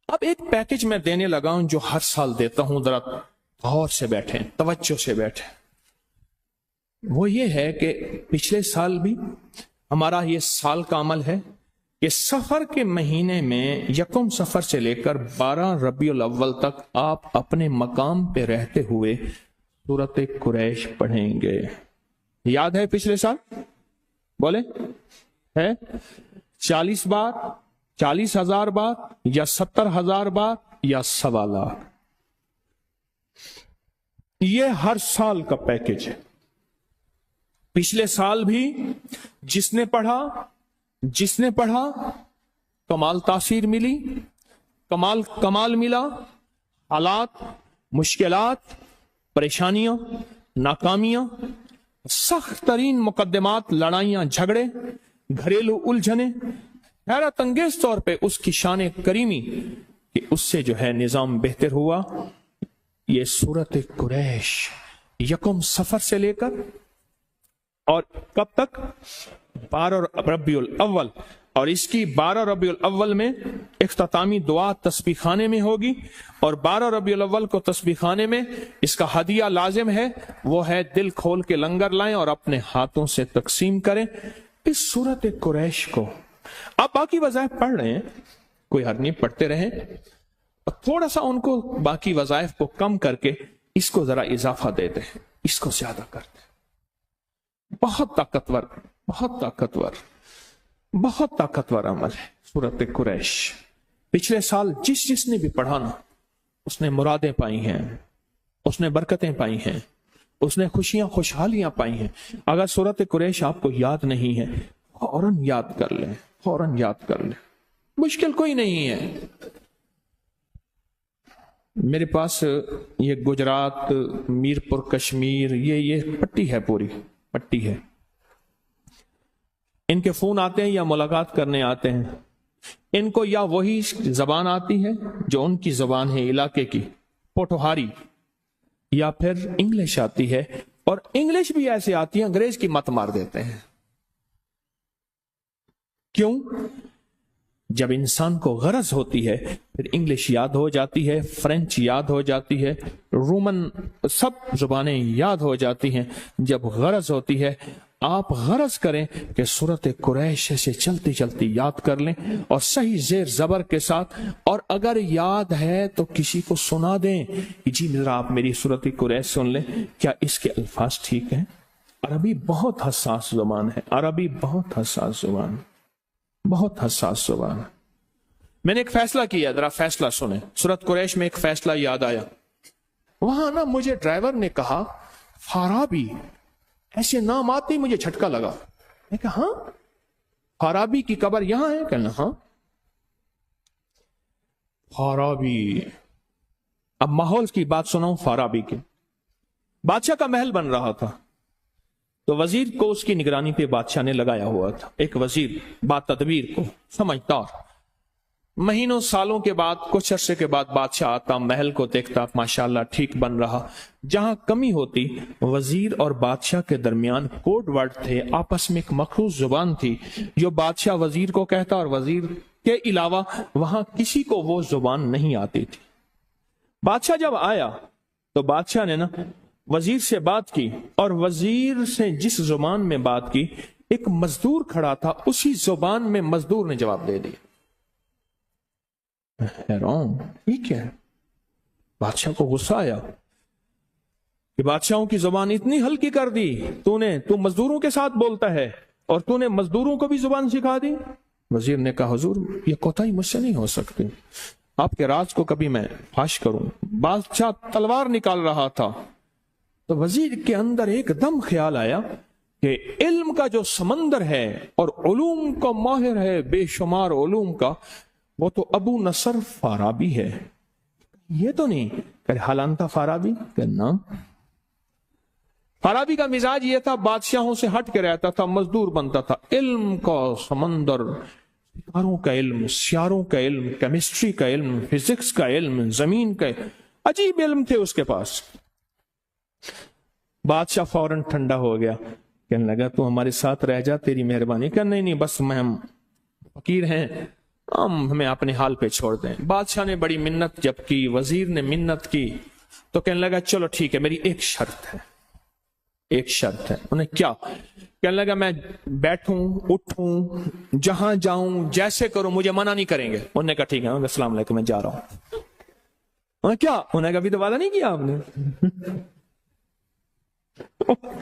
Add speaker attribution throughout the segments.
Speaker 1: اب ایک پیکج میں دینے لگا ہوں جو ہر سال دیتا ہوں، ذرا غور سے بیٹھیں، توجہ سے بیٹھیں۔ وہ یہ ہے کہ پچھلے سال بھی ہمارا یہ سال کا عمل ہے کہ سفر کے مہینے میں 1 سفر سے لے کر 12 ربیع الاول تک آپ اپنے مقام پہ رہتے ہوئے سورۃ قریش پڑھیں گے۔ یاد ہے پچھلے سال؟ بولے ہے 40 بار، 40,000 بار، یا 70,000 بار، یا 1.25 لاکھ؟ یہ ہر سال کا پیکج ہے۔ پچھلے سال بھی جس نے پڑھا کمال تاثیر ملی، کمال ملا۔ حالات، مشکلات، پریشانیاں، ناکامیاں، سخت ترین مقدمات، لڑائیاں، جھگڑے، گھریلو الجھنیں، حیرت انگیز طور پہ اس کی شان کریمی کہ اس سے جو ہے نظام بہتر ہوا۔ یہ سورۃ قریش 1 سفر سے لے کر اور کب تک؟ 12 ربیع الاول، اور اس کی 12 ربیع الاول میں اختتامی دعا تسبیح خانے میں ہوگی، اور 12 ربیع الاول کو تسبیح خانے میں اس کا ہدیہ لازم ہے، وہ ہے دل کھول کے لنگر لائیں اور اپنے ہاتھوں سے تقسیم کریں اس سورۃ قریش کو۔ آپ باقی وظائف پڑھ رہے ہیں، کوئی حرج نہیں، پڑھتے رہیں، اور تھوڑا سا ان کو باقی وظائف کو کم کر کے اس کو ذرا اضافہ دے دیں، اس کو زیادہ کر دیں۔ بہت طاقتور، بہت طاقتور، بہت طاقتور عمل ہے سورۃ قریش۔ پچھلے سال جس نے بھی پڑھانا اس نے مرادیں پائی ہیں، اس نے برکتیں پائی ہیں، اس نے خوشیاں خوشحالیاں پائی ہیں۔ اگر سورۃ قریش آپ کو یاد نہیں ہے، فوراً یاد کر لیں، فوراً یاد کر لیں، مشکل کوئی نہیں ہے۔ میرے پاس یہ گجرات، میرپور کشمیر، یہ پٹی ہے، پوری پٹی ہے۔ ان کے فون آتے ہیں یا ملاقات کرنے آتے ہیں، ان کو یا وہی زبان آتی ہے جو ان کی زبان ہے علاقے کی، پوٹوہاری، یا پھر انگلش آتی ہے، اور انگلش بھی ایسے آتی ہے انگریز کی مت مار دیتے ہیں۔ کیوں؟ جب انسان کو غرض ہوتی ہے پھر انگلش یاد ہو جاتی ہے، فرینچ یاد ہو جاتی ہے، رومن، سب زبانیں یاد ہو جاتی ہیں جب غرض ہوتی ہے۔ آپ غرض کریں کہ سورۃ قریش سے چلتی چلتی یاد کر لیں، اور صحیح زیر زبر کے ساتھ، اور اگر یاد ہے تو کسی کو سنا دیں کہ جی ذرا آپ میری سورۃ قریش سن لیں، کیا اس کے الفاظ ٹھیک ہیں؟ عربی بہت حساس زبان ہے، عربی بہت حساس زبان، بہت حساس زبان۔ میں نے ایک فیصلہ کیا، ذرا فیصلہ سنیں۔ سورۃ قریش میں ایک فیصلہ یاد آیا، وہاں نا مجھے ڈرائیور نے کہا فارابی، ایسے نام آتے ہی مجھے جھٹکا لگا۔ میں کہا ہاں فارابی کی قبر یہاں ہے؟ کہنا ہاں فارابی۔ اب ماحول کی بات سناؤں فارابی کی۔ بادشاہ کا محل بن رہا تھا، تو وزیر کو اس کی نگرانی پہ بادشاہ نے لگایا ہوا تھا، ایک وزیر با تدبیر کو، سمجھدار۔ مہینوں سالوں کے بعد، کچھ عرصے کے بعد بادشاہ آتا، محل کو دیکھتا، ماشاءاللہ ٹھیک بن رہا۔ جہاں کمی ہوتی، وزیر اور بادشاہ کے درمیان کوڈ ورڈ تھے، آپس میں ایک مخصوص زبان تھی جو بادشاہ وزیر کو کہتا، اور وزیر کے علاوہ وہاں کسی کو وہ زبان نہیں آتی تھی۔ بادشاہ جب آیا تو بادشاہ نے نا وزیر سے بات کی، اور وزیر سے جس زبان میں بات کی، ایک مزدور کھڑا تھا، اسی زبان میں مزدور نے جواب دے دیا۔ حیران، یہ کیا ہے؟ بادشاہ کو غصہ آیا کہ بادشاہوں کی زبان اتنی ہلکی کر دی تو مزدوروں کے ساتھ بولتا ہے، اور تو نے مزدوروں کو بھی زبان سکھا دی۔ وزیر نے کہا حضور یہ کوتاہی مجھ سے نہیں ہو سکتی، آپ کے راز کو کبھی میں فاش کروں۔ بادشاہ تلوار نکال رہا تھا، تو وزیر کے اندر ایک دم خیال آیا کہ علم کا جو سمندر ہے اور علوم کا ماہر ہے، بے شمار علوم کا، وہ تو ابو نصر فارابی ہے، یہ تو نہیں کہ حالانتا فارابی کہنا۔ فارابی کا مزاج یہ تھا، بادشاہوں سے ہٹ کے رہتا تھا، مزدور بنتا تھا۔ علم کا سمندر، ستاروں کا علم، سیاروں کا علم، کیمسٹری کا علم، فزکس کا علم، زمین کا علم، عجیب علم تھے اس کے پاس۔ بادشاہ فوراً ٹھنڈا ہو گیا، کہنے لگا تو ہمارے ساتھ رہ جا، تیری مہربانی۔ کہ نہیں بس ہم فقیر ہیں، ہمیں اپنے حال پہ چھوڑ دیں. بادشاہ نے بڑی منت جب کی، وزیر نے منت کی، تو کہنے لگا چلو ٹھیک ہے، میری ایک شرط ہے، ایک شرط ہے. انہیں کیا؟ کہنے لگا میں بیٹھوں اٹھوں جہاں جاؤں جیسے کروں مجھے منع نہیں کریں گے. انہوں نے کہا ٹھیک ہے. السلام علیکم میں جا رہا ہوں. کیا؟ انہوں نے کہا ابھی تو وعدہ نہیں کیا آپ نے.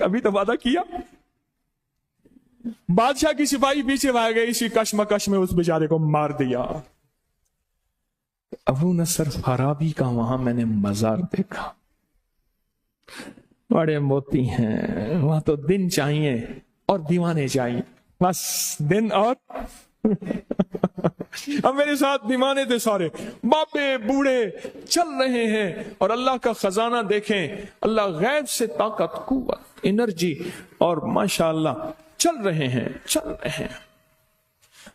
Speaker 1: ابھی تو وعدہ کیا. بادشاہ کی سپاہی پیچھے بھاگ گئی، اسی کشمکش میں اس بیچارے کو مار دیا. ابو نصر فارابی کا وہاں میں نے مزار دیکھا، بڑے موتی ہیں وہاں. تو دن چاہیے اور دیوانے چاہیے، بس دن اور اب میرے ساتھ دیوانے تھے سارے، بابے بوڑھے چل رہے ہیں، اور اللہ کا خزانہ دیکھیں، اللہ غیب سے طاقت، قوت، انرجی، اور ماشاءاللہ چل رہے ہیں، چل رہے ہیں.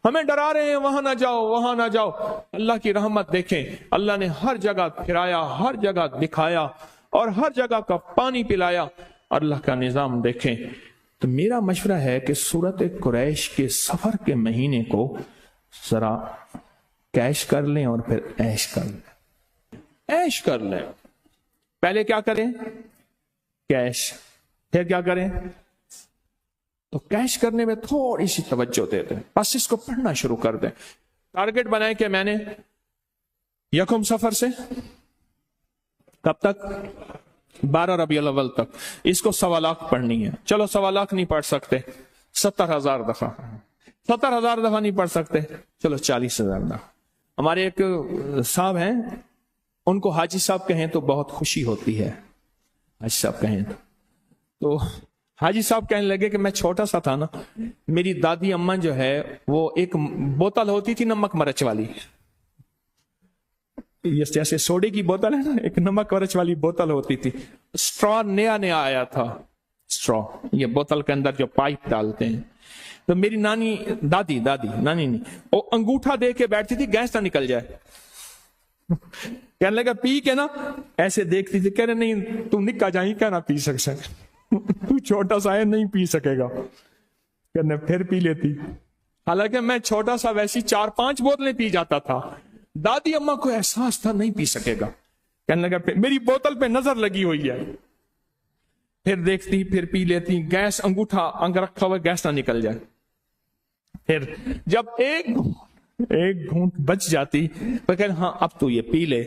Speaker 1: ہمیں ڈرا رہے ہیں وہاں نہ جاؤ، وہاں نہ جاؤ. اللہ کی رحمت دیکھیں، اللہ نے ہر جگہ پھرایا، ہر جگہ دکھایا، اور ہر جگہ کا پانی پلایا. اللہ کا نظام دیکھیں. تو میرا مشورہ ہے کہ سورت قریش کے سفر کے مہینے کو ذرا کیش کر لیں اور پھر عیش کر لیں. عیش کر لیں. پہلے کیا کریں؟ کیش. پھر کیا کریں؟ تو کیش کرنے میں تھوڑی سی توجہ دے دیں، بس اس کو پڑھنا شروع کر دیں. ٹارگٹ بنائیں کہ میں نے یکم سفر سے کب تک؟ 12 ربیع الاول تک اس کو 1.25 لاکھ پڑھنی ہے. چلو 1.25 لاکھ نہیں پڑھ سکتے، 70,000 دفعہ. 70,000 دفعہ نہیں پڑھ سکتے، چلو 40,000 دفعہ. ہمارے ایک صاحب ہیں، ان کو حاجی صاحب کہیں تو بہت خوشی ہوتی ہے. حاجی صاحب کہیں تو حاجی صاحب کہنے لگے کہ میں چھوٹا سا تھا نا، میری دادی اماں جو ہے وہ ایک بوتل ہوتی تھی نمک مرچ والی، جیسے سوڈے کی بوتل ہے نا، ایک نمک مرچ والی بوتل ہوتی تھی. اسٹرا نیا نیا آیا تھا، اسٹرا یہ بوتل کے اندر جو پائپ ڈالتے ہیں. تو میری نانی دادی نانی نہیں، وہ انگوٹھا دے کے بیٹھتی تھی گیس نہ نکل جائے. کہنے لگا پی کے نا ایسے دیکھتی تھی، کہہ رہے نہیں تم نکا جائیں کیا نہ پی سکے، تو چھوٹا سا ہے نہیں پی سکے گا. کہنے پھر پی لیتی. حالانکہ میں چھوٹا سا ویسی 4-5 بوتلیں پی جاتا تھا. دادی اماں کو احساس تھا نہیں پی سکے گا. کہنے لگا میری بوتل پہ نظر لگی ہوئی ہے، پھر دیکھتی پھر پی لیتی. گیس انگوٹھا انگ رکھا ہوا گیس نہ نکل جائے. پھر جب ایک گھونٹ بچ جاتی تو کہنے ہاں اب تو یہ پی لے.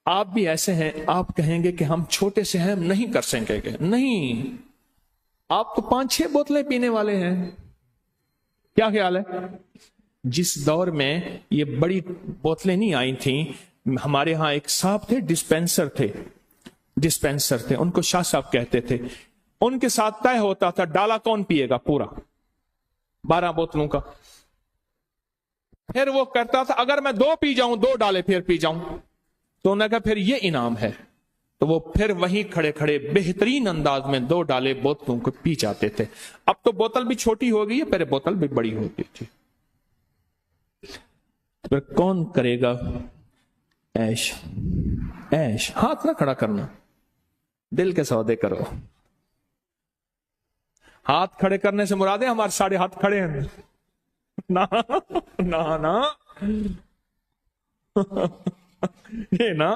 Speaker 1: آپ بھی ایسے ہیں، آپ کہیں گے کہ ہم چھوٹے سے ہیں، ہم نہیں کر سکیں گے. نہیں، آپ تو 5-6 بوتلیں پینے والے ہیں. کیا خیال ہے؟ جس دور میں یہ بڑی بوتلیں نہیں آئی تھیں، ہمارے ہاں ایک صاحب تھے، ڈسپینسر تھے، ان کو شاہ صاحب کہتے تھے. ان کے ساتھ طے ہوتا تھا ڈالا کون پیے گا پورا 12 بوتلوں کا. پھر وہ کرتا تھا اگر میں 2 پی جاؤں، 2 ڈالے پھر پی جاؤں، تو انہوں نے کہا پھر یہ انعام ہے. تو وہ پھر وہیں کھڑے کھڑے بہترین انداز میں 2 ڈالے بوتلوں کو پی جاتے تھے. اب تو بوتل بھی چھوٹی ہو گئی ہے، پہلے بوتل بھی بڑی ہوتی تھی. پھر کون کرے گا عیش؟ عیش ہاتھ نہ کھڑا کرنا، دل کے سودے کرو. ہاتھ کھڑے کرنے سے مراد ہے ہمارے سارے ہاتھ کھڑے ہیں؟ نا یہ نا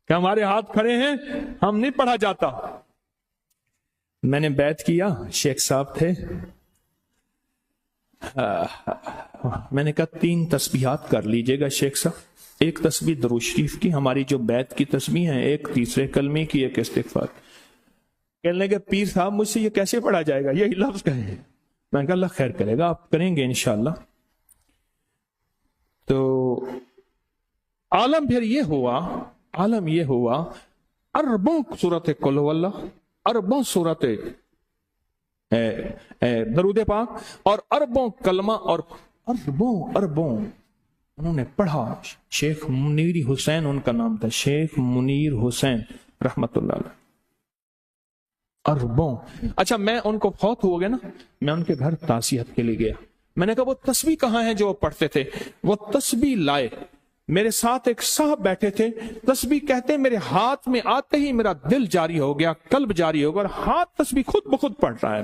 Speaker 1: کہ ہمارے ہاتھ کھڑے ہیں ہم نہیں پڑھا جاتا. میں نے بیعت کیا، شیخ صاحب تھے، میں نے کہا 3 تسبیحات کر لیجئے گا شیخ صاحب. ایک تسبیح درود شریف کی، ہماری جو بیعت کی تسبیح ہے، ایک تیسرے کلمے کی، ایک استغفار. کہنے لگے پیر صاحب مجھ سے یہ کیسے پڑھا جائے گا، یہی لفظ کہیں. میں نے کہا اللہ خیر کرے گا، آپ کریں گے انشاءاللہ. تو عالم پھر یہ ہوا اربوں صورت قل هو اللہ، اربوں صورت درود پاک، اور اربوں کلمہ، اور اربوں انہوں نے پڑھا. شیخ منیر حسین ان کا نام تھا، شیخ منیر حسین رحمت اللہ علیہ. اربوں. اچھا میں ان کو فوت ہو گئے نا، میں ان کے گھر تعزیت کے لیے گیا. میں نے کہا وہ تسبیح کہاں ہے جو وہ پڑھتے تھے؟ وہ تسبیح لائے. میرے ساتھ ایک صاحب بیٹھے تھے، تسبیح کہتے میرے ہاتھ میں آتے ہی میرا دل جاری ہو گیا، قلب جاری ہو گیا، اور ہاتھ تسبیح خود بخود پڑھ رہا ہے.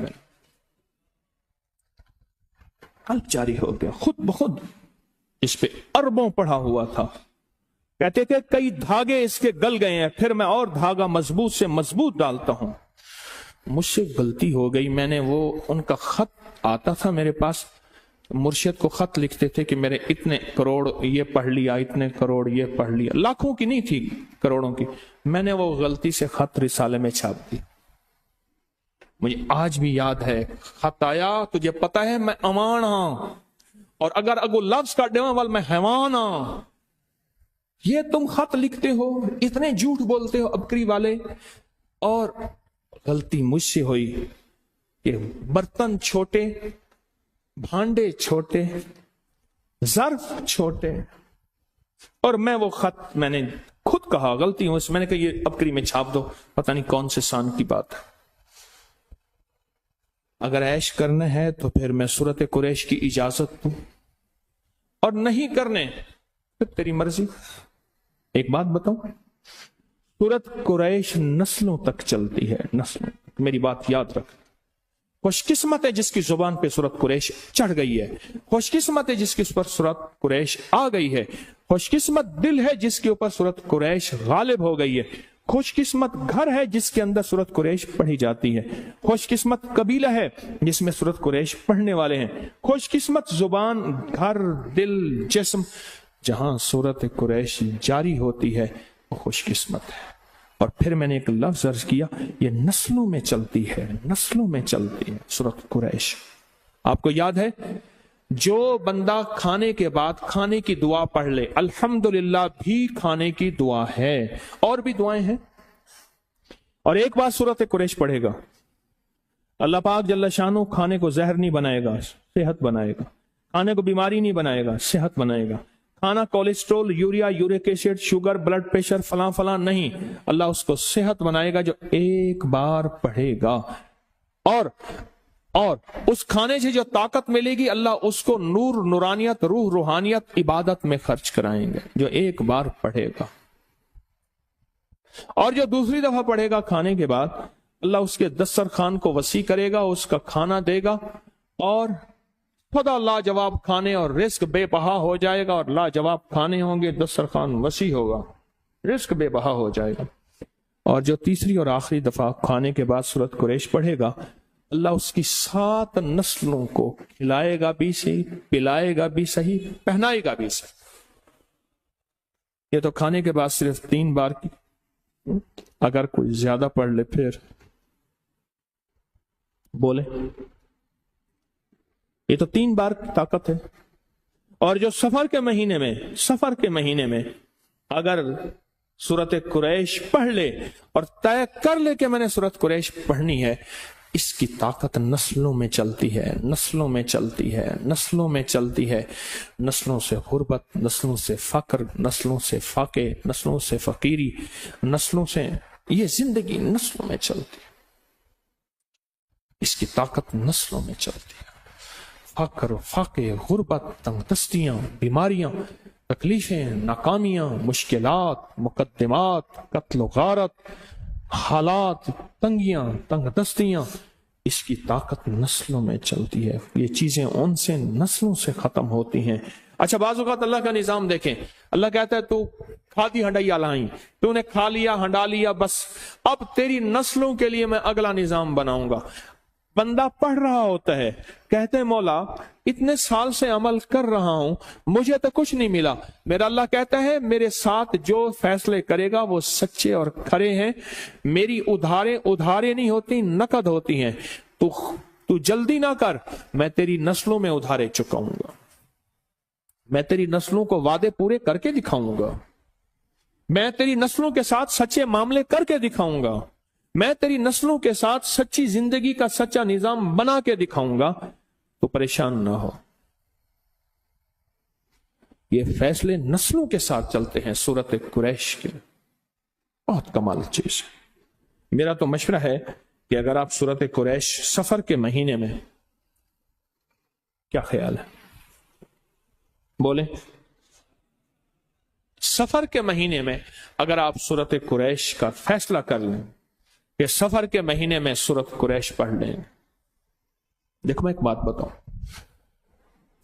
Speaker 1: قلب جاری ہو گیا خود بخود. اس پہ اربوں پڑھا ہوا تھا. کہتے تھے کئی دھاگے اس کے گل گئے ہیں, پھر میں اور دھاگا مضبوط سے مضبوط ڈالتا ہوں. مجھ سے غلطی ہو گئی, میں نے وہ ان کا خط آتا تھا میرے پاس, مرشد کو خط لکھتے تھے کہ میرے اتنے کروڑ یہ پڑھ لیا, اتنے کروڑ یہ پڑھ لیا, لاکھوں کی نہیں تھی, کروڑوں کی. میں نے وہ غلطی سے خط رسالے میں چھاپ دی. مجھے آج بھی یاد ہے, خط آیا, تجھے پتا ہے میں امان ہاں, اور اگر اگو لفظ کا ڈیوان وال میں حیوان ہاں. یہ تم خط لکھتے ہو, اتنے جھوٹ بولتے ہو ابکری والے. اور غلطی مجھ سے ہوئی کہ برتن چھوٹے, بھانڈے چھوٹے, ظرف چھوٹے, اور میں وہ خط میں نے خود کہا غلطی ہوں, میں نے کہا یہ ابکری میں چھاپ دو, پتہ نہیں کون سے سان کی بات ہے. اگر عیش کرنا ہے تو پھر میں سورت قریش کی اجازت دوں, اور نہیں کرنے پھر تیری مرضی. ایک بات بتاؤں, سورت قریش نسلوں تک چلتی ہے, نسلوں تک. میری بات یاد رکھ. خوش قسمت ہے جس کی زبان پہ سورت قریش چڑھ گئی ہے, خوش قسمت ہے جس کی اس پر سورت قریش آ گئی ہے, خوش قسمت دل ہے جس کے اوپر سورت قریش غالب ہو گئی ہے, خوش قسمت گھر ہے جس کے اندر سورت قریش پڑھی جاتی ہے, خوش قسمت قبیلہ ہے جس میں سورت قریش پڑھنے والے ہیں, خوش قسمت زبان, گھر, دل, جسم جہاں سورت قریش جاری ہوتی ہے وہ خوش قسمت ہے. اور پھر میں نے ایک لفظ عرض کیا, یہ نسلوں میں چلتی ہے, نسلوں میں چلتی ہے سورت قریش. آپ کو یاد ہے, جو بندہ کھانے کے بعد کھانے کی دعا پڑھ لے, الحمدللہ بھی کھانے کی دعا ہے, اور بھی دعائیں ہیں, اور ایک بار سورت قریش پڑھے گا, اللہ پاک جل شانو کھانے کو زہر نہیں بنائے گا, صحت بنائے گا. کھانے کو بیماری نہیں بنائے گا, صحت بنائے گا. کھانا cholesterol, urea, uric acid, sugar, blood pressure, فلاں فلاں نہیں, اللہ اس کو صحت بنائے گا جو ایک بار پڑھے گا. اور اس کھانے سے جو طاقت ملے گی اللہ اس کو نور, نورانیت, روح, روحانیت, عبادت میں خرچ کرائیں گے جو ایک بار پڑھے گا. اور جو دوسری دفعہ پڑھے گا کھانے کے بعد, اللہ اس کے دسترخوان کو وسیع کرے گا, اس کا کھانا دے گا, اور خدا لاجواب کھانے اور رزق بے بہا ہو جائے گا, اور لاجواب کھانے ہوں گے, دسترخوان وسیع ہوگا, رزق بے بہا ہو جائے گا. اور جو تیسری اور آخری دفعہ کھانے کے بعد سورت قریش پڑھے گا, اللہ اس کی 7 نسلوں کو کھلائے گا بھی صحیح, پلائے گا بھی صحیح, پہنائے گا بھی صحیح. یہ تو کھانے کے بعد صرف 3 بار کی, اگر کوئی زیادہ پڑھ لے پھر بولے, یہ تو 3 بار کی طاقت ہے. اور جو سفر کے مہینے میں اگر سورت قریش پڑھ لے اور طے کر لے کہ میں نے سورت قریش پڑھنی ہے, اس کی طاقت نسلوں میں چلتی ہے, نسلوں میں چلتی ہے, نسلوں میں چلتی ہے. نسلوں سے غربت, نسلوں سے فقر, نسلوں سے فاقے, نسلوں سے فقیری, نسلوں سے یہ زندگی نسلوں میں چلتی ہے. اس کی طاقت نسلوں میں چلتی ہے. فقر, فاقے, غربت, تنگ دستیاں, بیماریاں, تکلیفیں, ناکامیاں, مشکلات, مقدمات, قتل و غارت, حالات, تنگیاں, تنگ دستیاں, اس کی طاقت نسلوں میں چلتی ہے. یہ چیزیں ان سے نسلوں سے ختم ہوتی ہیں. اچھا بعض اوقات اللہ کا نظام دیکھیں, اللہ کہتا ہے تو کھادی ہنڈائی لائیں, تو نے کھا لیا, ہنڈا لیا, بس اب تیری نسلوں کے لیے میں اگلا نظام بناؤں گا. بندہ پڑھ رہا ہوتا ہے, کہتے ہیں مولا اتنے سال سے عمل کر رہا ہوں, مجھے تو کچھ نہیں ملا. میرا اللہ کہتا ہے میرے ساتھ جو فیصلے کرے گا وہ سچے اور کھرے ہیں. میری ادھارے نہیں ہوتی, نقد ہوتی ہیں. تو جلدی نہ کر, میں تیری نسلوں میں ادھارے چکاؤں گا, میں تیری نسلوں کو وعدے پورے کر کے دکھاؤں گا, میں تیری نسلوں کے ساتھ سچے معاملے کر کے دکھاؤں گا, میں تیری نسلوں کے ساتھ سچی زندگی کا سچا نظام بنا کے دکھاؤں گا. تو پریشان نہ ہو. یہ فیصلے نسلوں کے ساتھ چلتے ہیں سورت قریش کے. بہت کمال چیز ہے. میرا تو مشورہ ہے کہ اگر آپ سورت قریش سفر کے مہینے میں, کیا خیال ہے بولیں, سفر کے مہینے میں اگر آپ سورت قریش کا فیصلہ کر لیں کہ سفر کے مہینے میں سورت قریش پڑھ لیں. دیکھو میں ایک بات بتاؤں,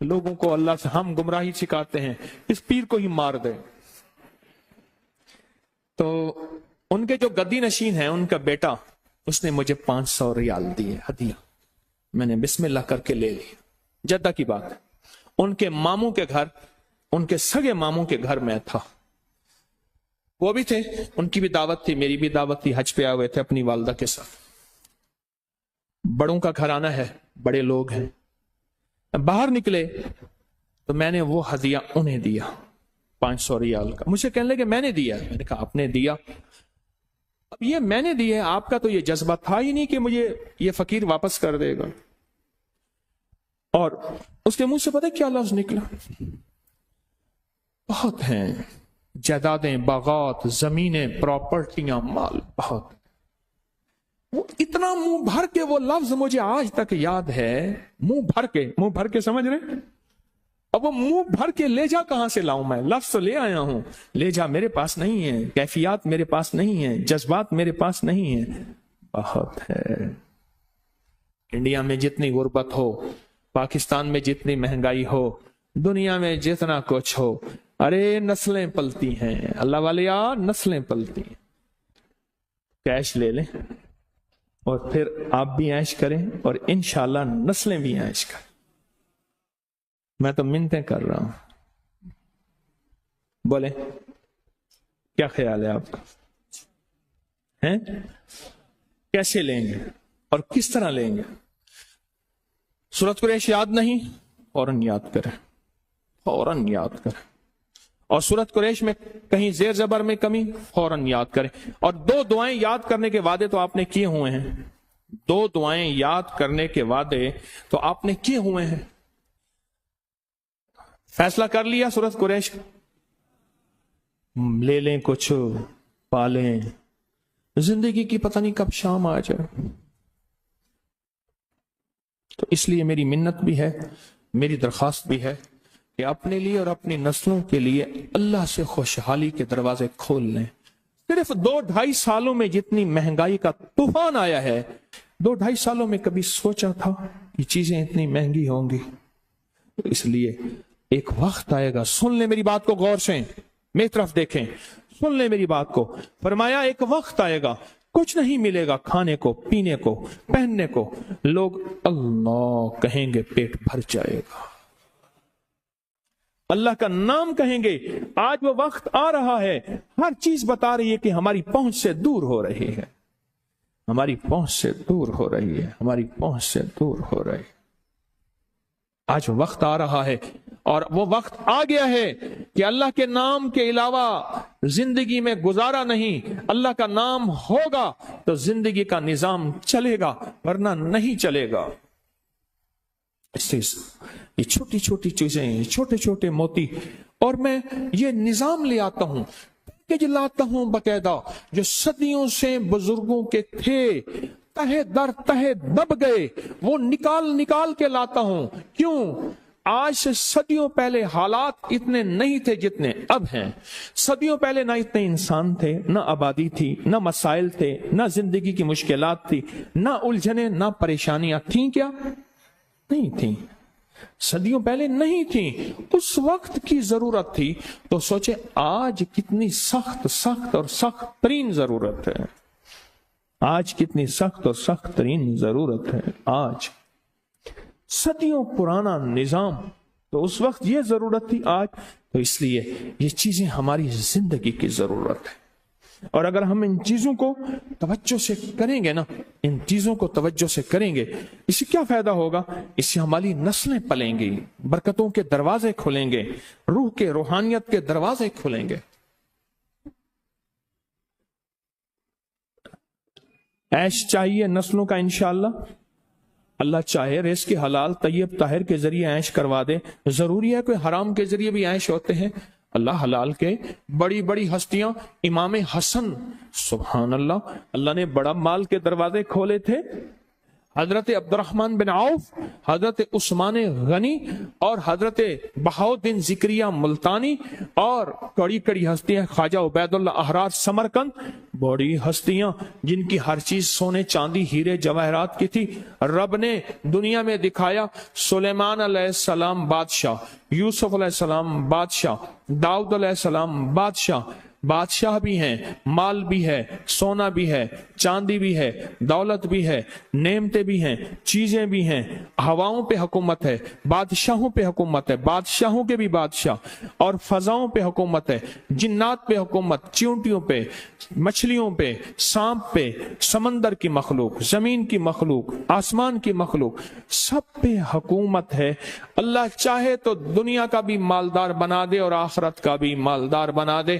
Speaker 1: لوگوں کو اللہ سے ہم گمراہی سکھاتے ہیں، اس پیر کو ہی مار دے۔ تو ان کے جو گدی نشین ہیں، ان کا بیٹا، اس نے مجھے 500 ریال دیے ہدیہ، میں نے بسم اللہ کر کے لے لی۔ جدہ کی بات ہے، ان کے ماموں کے گھر، ان کے سگے ماموں کے گھر میں تھا، وہ بھی تھے، ان کی بھی دعوت تھی، میری بھی دعوت تھی، حج پہ آئے ہوئے تھے اپنی والدہ کے ساتھ۔ بڑوں کا گھرانہ ہے، بڑے لوگ ہیں، باہر نکلے تو میں نے وہ ہدیہ انہیں دیا 500 ریال کا۔ مجھے کہنے لگے میں نے دیا، میں نے کہا آپ نے دیا، اب یہ میں نے دیا، آپ کا تو یہ جذبہ تھا ہی نہیں کہ مجھے یہ فقیر واپس کر دے گا۔ اور اس کے منہ سے پتہ کیا لفظ نکلا؟ بہت ہیں جائیدادیں، باغات، زمینیں، پراپرٹیاں، مال بہت۔ وہ اتنا منہ بھر کے وہ لفظ مجھے آج تک یاد ہے، منہ بھر کے سمجھ رہے؟ اب وہ منہ بھر کے لے جا کہاں سے لاؤں میں؟ لفظ تو لے آیا ہوں، لے جا میرے پاس نہیں ہے، کیفیات میرے پاس نہیں ہے، جذبات میرے پاس نہیں ہے، بہت ہے۔ انڈیا میں جتنی غربت ہو، پاکستان میں جتنی مہنگائی ہو، دنیا میں جتنا کچھ ہو، ارے نسلیں پلتی ہیں اللہ والے، نسلیں پلتی ہیں۔ کیش لے لیں اور پھر آپ بھی عیش کریں اور انشاءاللہ نسلیں بھی عیش کریں۔ میں تو منتیں کر رہا ہوں، بولیں کیا خیال ہے آپ کا؟ ہیں کیسے لیں گے اور کس طرح لیں گے؟ سورۃ قریش یاد نہیں؟ فوراً یاد کریں، فوراً یاد کریں۔ اور سورۃ قریش میں کہیں زیر زبر میں کمی، فوراً یاد کریں۔ اور 2 دعائیں یاد کرنے کے وعدے تو آپ نے کیے ہوئے ہیں، 2 دعائیں یاد کرنے کے وعدے تو آپ نے کیے ہوئے ہیں۔ فیصلہ کر لیا سورۃ قریش، لے لیں کچھ، پالیں، زندگی کی پتہ نہیں کب شام آ جائے۔ تو اس لیے میری منت بھی ہے، میری درخواست بھی ہے کہ اپنے لیے اور اپنی نسلوں کے لیے اللہ سے خوشحالی کے دروازے کھول لیں۔ صرف 2-2.5 سالوں میں جتنی مہنگائی کا طوفان آیا ہے، 2-2.5 سالوں میں کبھی سوچا تھا کہ چیزیں اتنی مہنگی ہوں گی؟ اس لیے ایک وقت آئے گا، سن لیں میری بات کو غور سے، میری طرف دیکھیں، سن لیں میری بات کو۔ فرمایا ایک وقت آئے گا کچھ نہیں ملے گا، کھانے کو، پینے کو، پہننے کو، لوگ اللہ کہیں گے پیٹ بھر جائے گا، اللہ کا نام کہیں گے۔ آج وہ وقت آ رہا ہے، ہر چیز بتا رہی ہے کہ ہماری پہنچ سے دور ہو رہی ہے، ہماری پہنچ سے دور ہو رہی ہے، ہماری پہنچ سے دور ہو رہی ہے۔ آج وقت آ رہا ہے اور وہ وقت آ گیا ہے کہ اللہ کے نام کے علاوہ زندگی میں گزارا نہیں۔ اللہ کا نام ہوگا تو زندگی کا نظام چلے گا، ورنہ نہیں چلے گا۔ اس سے یہ چھوٹی چھوٹی چیزیں، چھوٹے چھوٹے موتی، اور میں یہ نظام لے آتا ہوں، پیکج لاتا ہوں باقاعدہ، جو صدیوں سے بزرگوں کے تھے، تہے در تہے دب گئے، وہ نکال کے لاتا ہوں۔ کیوں؟ آج سے صدیوں پہلے حالات اتنے نہیں تھے جتنے اب ہیں۔ صدیوں پہلے نہ اتنے انسان تھے، نہ آبادی تھی، نہ مسائل تھے، نہ زندگی کی مشکلات تھی، نہ الجھنیں، نہ پریشانیاں تھیں۔ کیا نہیں تھیں؟ صدیوں پہلے نہیں تھیں، اس وقت کی ضرورت تھی۔ تو سوچے آج کتنی سخت اور سخت ترین ضرورت ہے، آج کتنی سخت اور سخت ترین ضرورت ہے۔ آج صدیوں پرانا نظام، تو اس وقت یہ ضرورت تھی، آج تو اس لیے یہ چیزیں ہماری زندگی کی ضرورت ہے۔ اور اگر ہم ان چیزوں کو توجہ سے کریں گے نا، ان چیزوں کو توجہ سے کریں گے، اس سے کیا فائدہ ہوگا؟ اس سے ہماری نسلیں پلیں گی، برکتوں کے دروازے کھلیں گے، روح کے، روحانیت کے دروازے کھلیں گے۔ عیش چاہیے نسلوں کا انشاءاللہ، اللہ چاہے رزق حلال طیب طاہر کے ذریعے عیش کروا دے۔ ضروری ہے کوئی حرام کے ذریعے بھی عیش ہوتے ہیں؟ اللہ حلال کے، بڑی بڑی ہستیاں، امام حسن، سبحان اللہ، اللہ نے بڑا مال کے دروازے کھولے تھے، حضرت عبدالرحمن بن عوف، حضرت عثمان غنی اور حضرت بہاؤالدین ذکریہ ملتانی اور کڑی کڑی ہستیاں، خواجہ عبید اللہ احرار سمرقند، بڑی ہستیاں جن کی ہر چیز سونے چاندی ہیرے جواہرات کی تھی. رب نے دنیا میں دکھایا سلیمان علیہ السلام بادشاہ، یوسف علیہ السلام بادشاہ، داؤد علیہ السلام بادشاہ بھی ہیں، مال بھی ہے، سونا بھی ہے، چاندی بھی ہے، دولت بھی ہے، نعمتیں بھی ہیں، چیزیں بھی ہیں، ہواؤں پہ حکومت ہے، بادشاہوں پہ حکومت ہے، بادشاہوں کے بھی بادشاہ، اور فضاؤں پہ حکومت ہے، جنات پہ حکومت، چیونٹیوں پہ، مچھلیوں پہ، سانپ پہ، سمندر کی مخلوق، زمین کی مخلوق، آسمان کی مخلوق، سب پہ حکومت ہے. اللہ چاہے تو دنیا کا بھی مالدار بنا دے اور آخرت کا بھی مالدار بنا دے.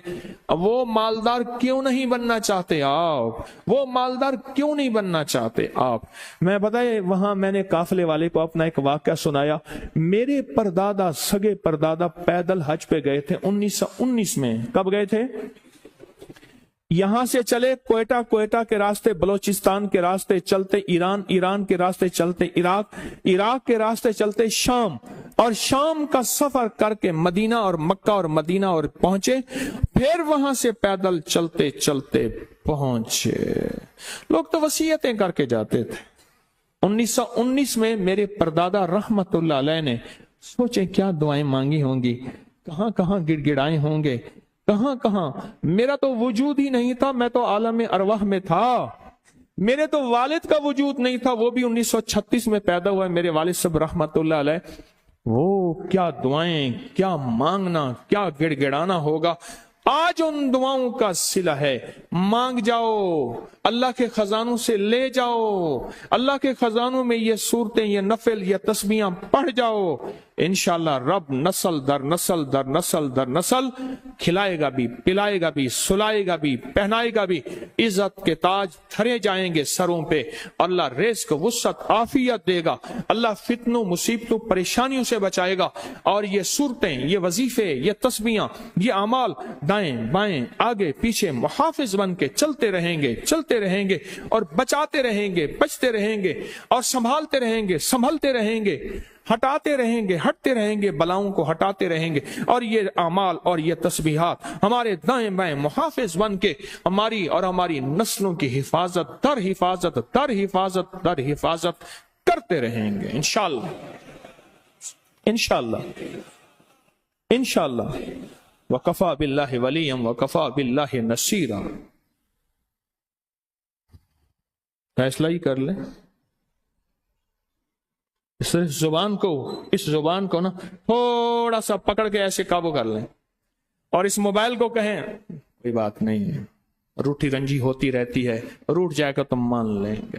Speaker 1: وہ مالدار کیوں نہیں بننا چاہتے آپ؟ وہ مالدار کیوں نہیں بننا چاہتے آپ؟ میں بتائے وہاں میں نے قافلے والے کو اپنا ایک واقعہ سنایا. میرے پردادا، سگے پردادا پیدل حج پہ گئے تھے 1919 میں. کب گئے تھے؟ یہاں سے چلے کوئٹہ کے راستے، بلوچستان کے راستے چلتے ایران کے راستے چلتے عراق کے راستے چلتے شام، اور شام کا سفر کر کے مدینہ اور مکہ اور مدینہ اور پہنچے، پھر وہاں سے پیدل چلتے چلتے پہنچے. لوگ تو وصیتیں کر کے جاتے تھے. 1919 میں میرے پردادا رحمت اللہ علیہ نے سوچے کیا دعائیں مانگی ہوں گی، کہاں کہاں گڑ گڑائے ہوں گے، کہاں. میرا تو وجود ہی نہیں تھا، میں تو عالم ارواح میں تھا. میرے تو والد کا وجود نہیں تھا، وہ بھی 1936 میں پیدا ہوا ہے میرے والد صاحب رحمت اللہ علیہ. وہ کیا دعائیں، کیا مانگنا، کیا گڑ گڑانا ہوگا. آج ان دعاؤں کا صلہ ہے. مانگ جاؤ، اللہ کے خزانوں سے لے جاؤ، اللہ کے خزانوں میں یہ صورتیں، یہ نفل، یہ تسبیحاں پڑھ جاؤ. انشاءاللہ رب نسل در نسل در نسل در نسل کھلائے گا بھی، پلائے گا بھی، سلائے گا بھی، پہنائے گا بھی. عزت کے تاج دھرے جائیں گے سروں پہ. اللہ رزق، وسعت، عافیت دے گا. اللہ فتنوں، مصیبتوں، پریشانیوں سے بچائے گا. اور یہ صورتیں، یہ وظیفے، یہ تسبیحاں، یہ اعمال دائیں بائیں آگے پیچھے محافظ بن کے چلتے رہیں گے اور بچاتے رہیں گے، بچتے رہیں گے اور سنبھالتے رہیں گے، سنبھلتے رہیں گے، ہٹاتے رہیں گے، ہٹتے رہیں گے، بلاؤں کو ہٹاتے رہیں گے. اور یہ اعمال اور یہ تسبیحات ہمارے دائیں بائیں محافظ بن کے ہماری اور ہماری نسلوں کی حفاظت در حفاظت در حفاظت در حفاظت کرتے رہیں گے انشاءاللہ. انشاءاللہ وَكَفَى بِاللَّهِ وَلِيًّا وَكَفَى بِاللَّهِ نَصِيرًا. فیصلہ ہی کر لیں. اس زبان کو نا تھوڑا سا پکڑ کے ایسے قابو کر لیں، اور اس موبائل کو کہیں کوئی بات نہیں ہے، روٹی رنجی ہوتی رہتی ہے، روٹ جائے گا تو مان لیں گے.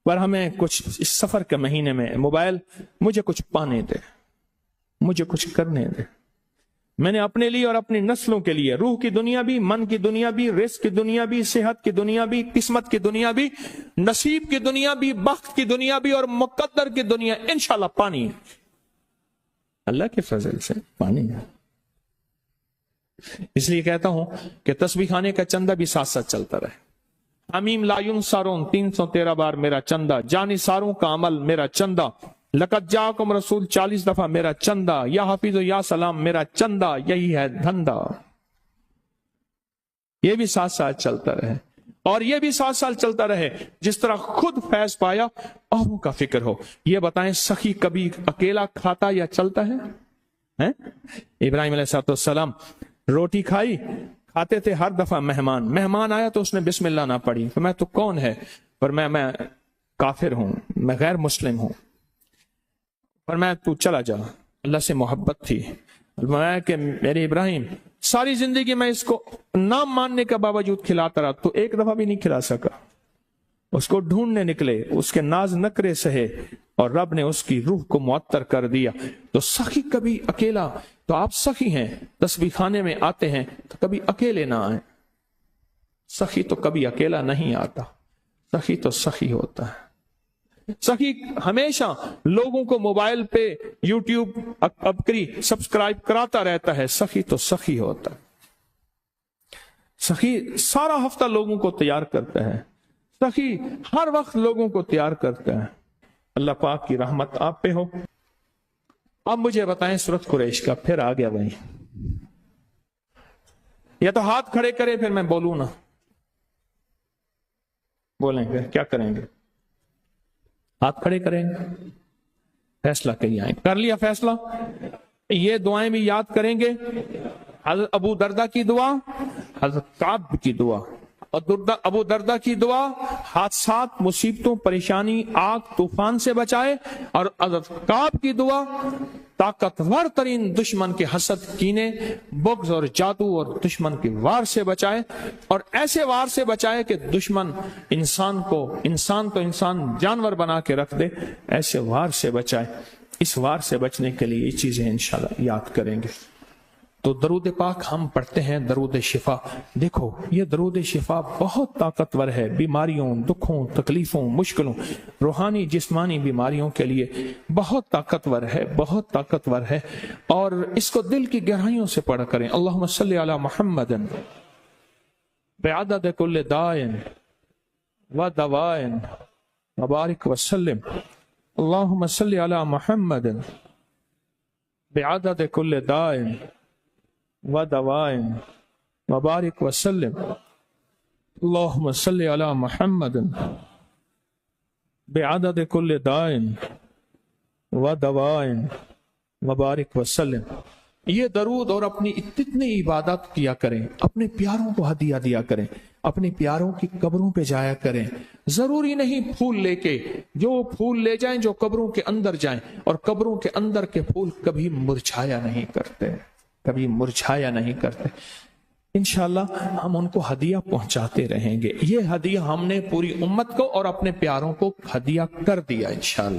Speaker 1: پر ہمیں کچھ اس سفر کے مہینے میں موبائل مجھے کچھ پانے دے، مجھے کچھ کرنے دے. میں نے اپنے لیے اور اپنی نسلوں کے لیے روح کی دنیا بھی، من کی دنیا بھی، رزق کی دنیا بھی، صحت کی دنیا بھی، قسمت کی دنیا بھی، نصیب کی دنیا بھی، بخت کی دنیا بھی اور مقدر کی دنیا انشاءاللہ پانی ہے. اللہ کے فضل سے پانی ہے. اس لیے کہتا ہوں کہ تسبیح خانے کا چندہ بھی ساتھ ساتھ چلتا رہے. حمیم لا ینصرون 313 بار میرا چندہ، جانثاروں کا عمل میرا چندہ، لقد جاءکم رسول 40 دفعہ میرا چندہ، یا حافظ و یا سلام میرا چندہ. یہی ہے دھندا. یہ بھی ساتھ ساتھ چلتا رہے، اور یہ بھی ساتھ ساتھ چلتا رہے. جس طرح خود فیض پایا اوروں کا فکر ہو. یہ بتائیں سخی کبھی اکیلا کھاتا یا چلتا ہے؟ ابراہیم علیہ السلام روٹی کھاتے تھے ہر دفعہ. مہمان آیا تو اس نے بسم اللہ نہ پڑھی. میں تو کون ہے؟ پر میں کافر ہوں، میں غیر مسلم ہوں. پر میں تو چلا جا. اللہ سے محبت تھی. کہ میرے ابراہیم ساری زندگی میں اس کو نام ماننے کے باوجود کھلاتا رہا، تو ایک دفعہ بھی نہیں کھلا سکا. اس کو ڈھونڈنے نکلے، اس کے ناز نکرے سہے، اور رب نے اس کی روح کو معطر کر دیا. تو سخی کبھی اکیلا، تو آپ سخی ہیں، تسبیح خانے میں آتے ہیں تو کبھی اکیلے نہ آئیں. سخی تو کبھی اکیلا نہیں آتا، سخی تو سخی ہوتا ہے. سخی ہمیشہ لوگوں کو موبائل پہ یوٹیوب ابکری سبسکرائب کراتا رہتا ہے. سخی تو سخی ہوتا ہے. سخی سارا ہفتہ لوگوں کو تیار کرتا ہے. سخی ہر وقت لوگوں کو تیار کرتا ہے. اللہ پاک کی رحمت آپ پہ ہو. اب مجھے بتائیں سورۃ قریش کا، پھر آ گیا بھائی. یا تو ہاتھ کھڑے کرے پھر میں بولوں نا، بولیں پھر کیا کریں گے؟ ہاتھ کھڑے کریں گے، فیصلہ کہیں آئیں. کر لیا فیصلہ؟ یہ دعائیں بھی یاد کریں گے. حضرت ابو دردہ کی دعا، حضرت کعب کی دعا. ابو دردہ کی دعا حادثات، مصیبتوں، پریشانی، آگ طوفان سے بچائے، اور حضرت کعب کی دعا طاقتور ترین دشمن کے حسد، کینے، بغض اور جادو اور دشمن کے وار سے بچائے، اور ایسے وار سے بچائے کہ دشمن انسان تو انسان جانور بنا کے رکھ دے، ایسے وار سے بچائے. اس وار سے بچنے کے لیے یہ چیزیں انشاءاللہ یاد کریں گے. تو درود پاک ہم پڑھتے ہیں، درود شفا. دیکھو یہ درود شفا بہت طاقتور ہے بیماریوں، دکھوں، تکلیفوں، مشکلوں، روحانی جسمانی بیماریوں کے لیے بہت طاقتور ہے، بہت طاقتور ہے. اور اس کو دل کی گہرائیوں سے پڑھا کریں. اللہم صلی علی محمد بعدد کل دائن و دوائن وبارک وسلم. اللہم صلی علی محمد بعدد کل دائن ودوائن وبارک وسلم. اللہم صلی علی محمد بعدد کل دائن ودوائن وبارک وسلم. یہ درود اور اپنی اتنی عبادت کیا کریں، اپنے پیاروں کو ہدیہ دیا کریں، اپنے پیاروں کی قبروں پہ جایا کریں. ضروری نہیں پھول لے کے، جو پھول لے جائیں جو قبروں کے اندر جائیں، اور قبروں کے اندر کے پھول کبھی مرجھایا نہیں کرتے، کبھی مرجھایا نہیں کرتے. انشاءاللہ ہم ان کو ہدیہ پہنچاتے رہیں گے. یہ ہدیہ ہم نے پوری امت کو اور اپنے پیاروں کو ہدیہ کر دیا انشاءاللہ.